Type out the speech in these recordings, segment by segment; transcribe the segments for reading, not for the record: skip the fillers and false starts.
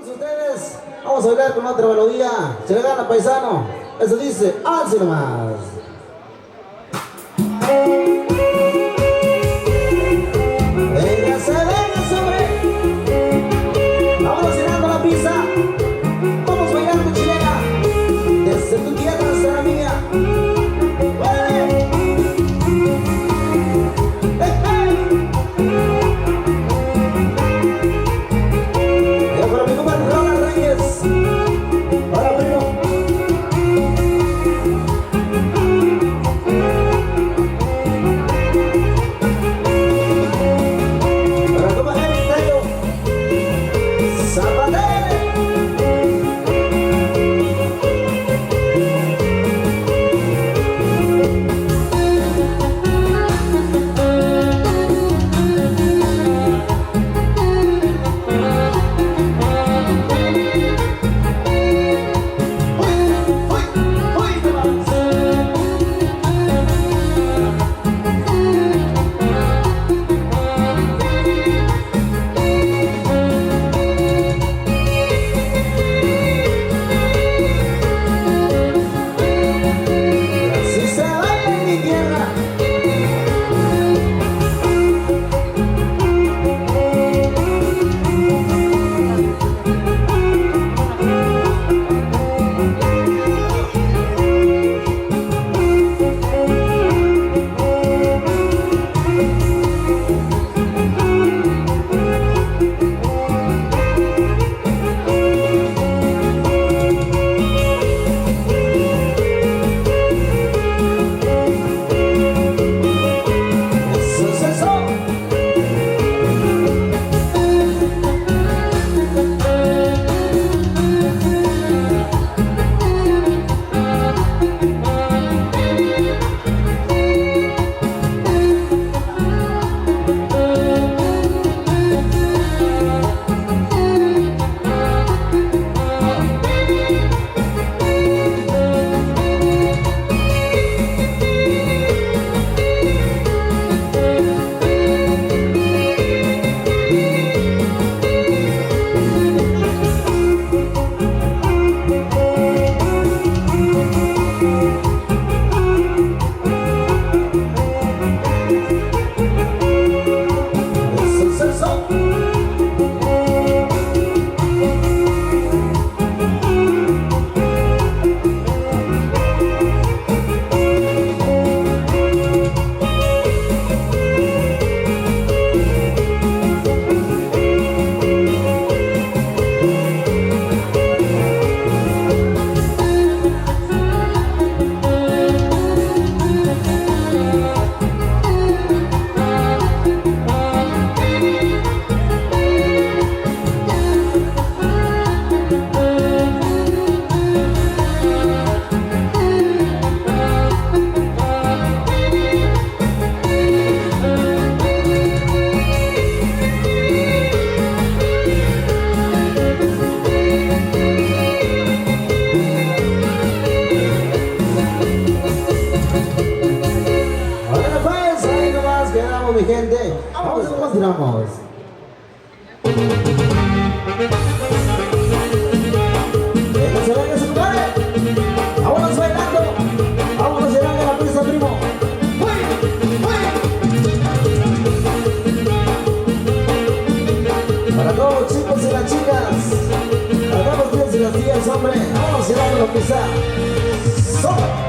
Ustedes, vamos a bailar con otra melodía. Se le gana, paisano. Eso dice, así nomás. Venga, sobre. Vamos llenando la pista. Vamos bailando chilena. Desde tu tierra hasta la mía. ¡Vale! Para mi compadre Ronald Reyes. Para primo. Para compadre Tayo Zapatero. Mi gente, vamos a continuamos. Venga, se compadre. Vámonos bailando. Vámonos llenando la pista, primo. Para todos los chicos y las chicas, para todos los tíos y las tías, hombre, vamos llenando la pista. ¡Solo!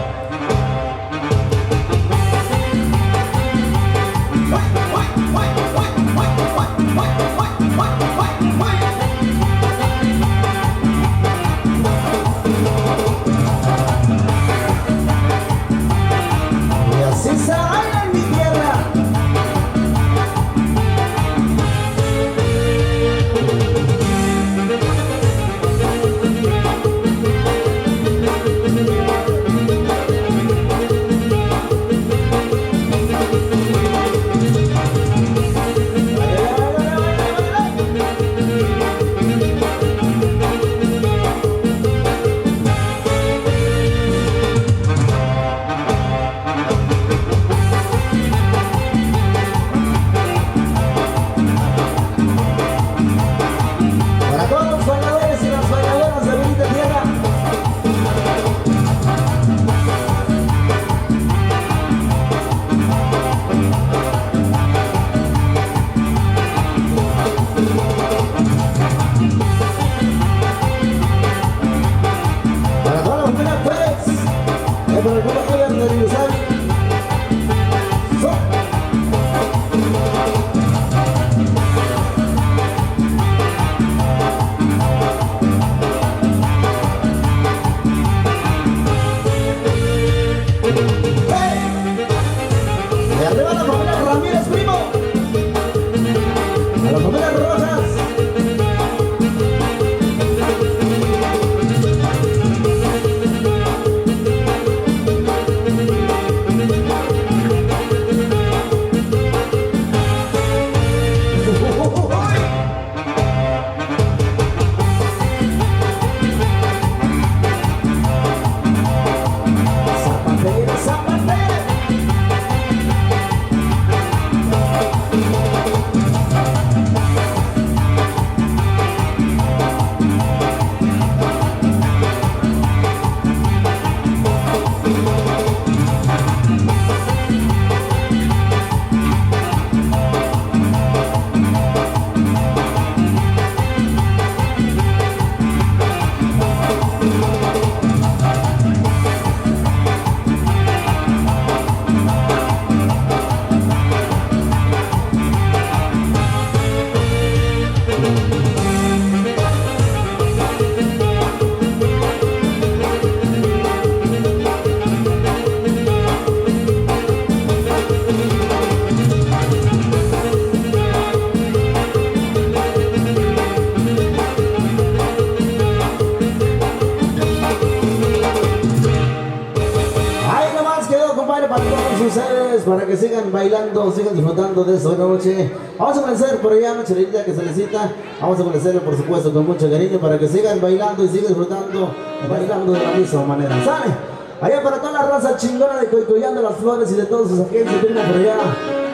ustedes para que sigan bailando, sigan disfrutando de esta noche. Vamos a comenzar por allá, noche linda que se necesita. Vamos a comenzarlo, por supuesto, con mucho cariño para que sigan bailando y sigan disfrutando, bailando de la misma manera. ¿Sale? Allá para toda la raza chingona de Coicoyando las Flores y de todos sus agentes, vengan por allá.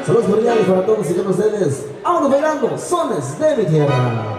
Saludos cordiales para todos y con ustedes. Vámonos bailando, sones de mi tierra.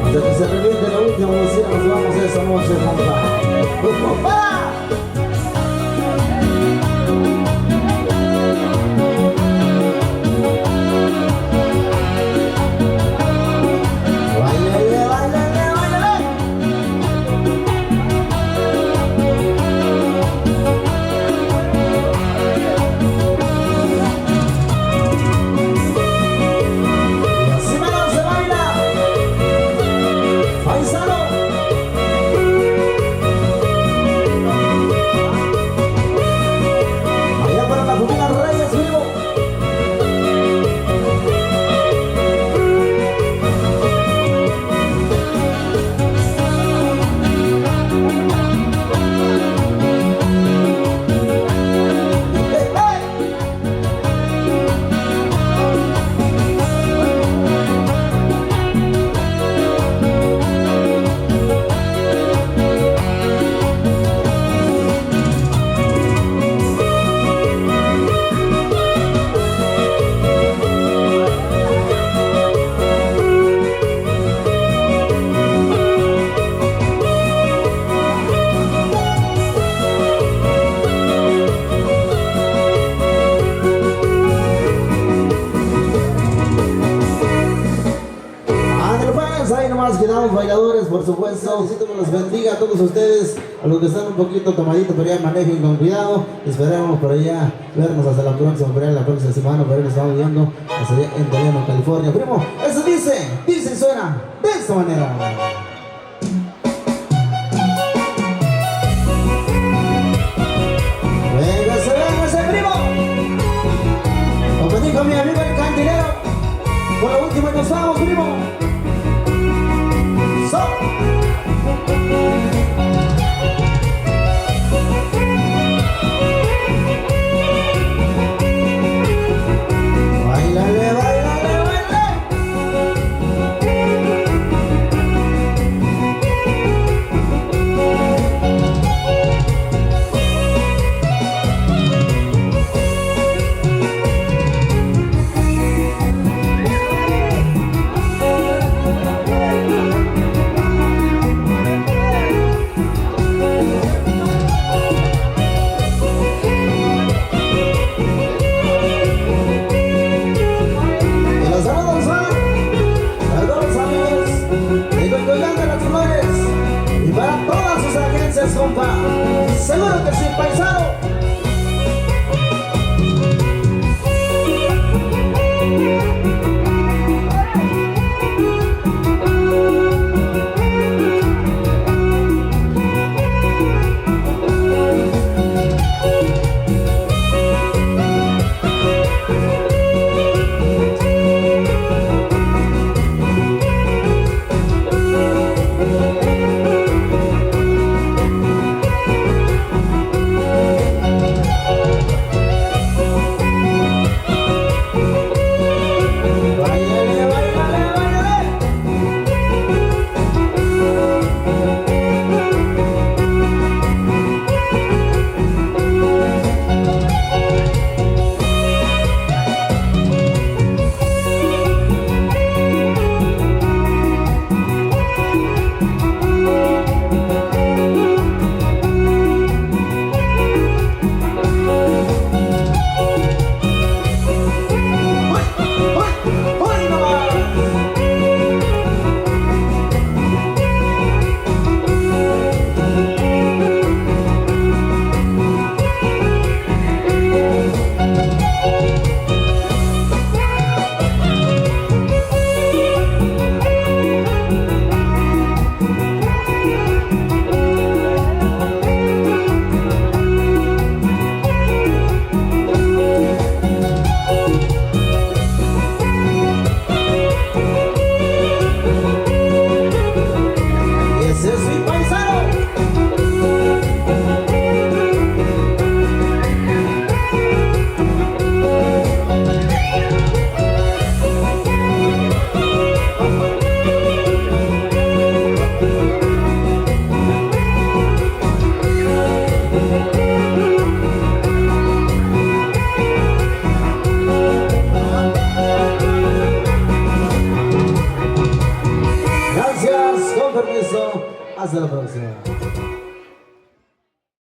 Hasta que se reviente la última bocina, nos vamos esa noche, compa. Ahí nomás quedamos bailadores, por supuesto. Diosito que los bendiga a todos ustedes, a los que están un poquito tomaditos, pero ya manejen con cuidado. Esperamos por allá vernos hasta la próxima, la próxima semana, por ahí nos estamos viendo hasta allá en Teliano, California. Primo, eso dice y suena de esta manera. Véngase, primo. Como dijo mi amigo el cantinero, por lo último nos vamos, primo.